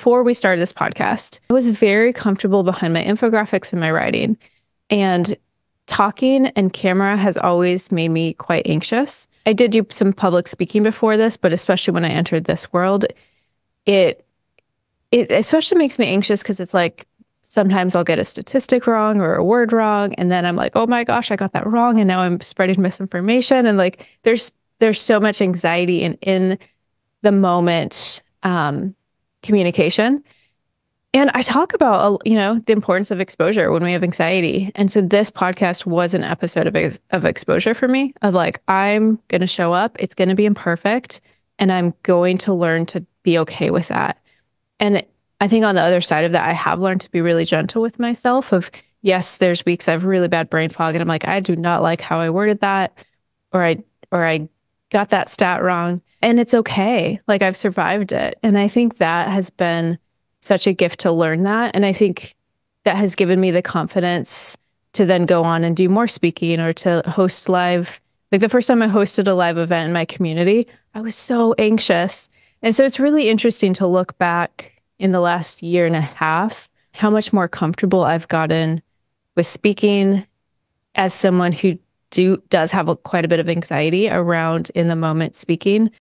before we started this podcast, I was very comfortable behind my infographics and my writing. And talking and camera has always made me quite anxious. I did do some public speaking before this, but especially when I entered this world, it especially makes me anxious because it's like sometimes I'll get a statistic wrong or a word wrong. And then I'm like, oh my gosh, I got that wrong. And now I'm spreading misinformation. And like there's so much anxiety in the moment communication. And I talk about, the importance of exposure when we have anxiety. And so this podcast was an episode of exposure for me, of like, I'm going to show up. It's going to be imperfect. And I'm going to learn to be okay with that. And I think on the other side of that, I have learned to be really gentle with myself of, yes, there's weeks I have really bad brain fog. And I'm like, I do not like how I worded that, or I got that stat wrong. And it's okay. Like I've survived it. And I think that has been such a gift to learn that. And I think that has given me the confidence to then go on and do more speaking or to host live. Like the first time I hosted a live event in my community, I was so anxious. And so it's really interesting to look back in the last year and a half, how much more comfortable I've gotten with speaking as someone who does have quite a bit of anxiety around in the moment speaking.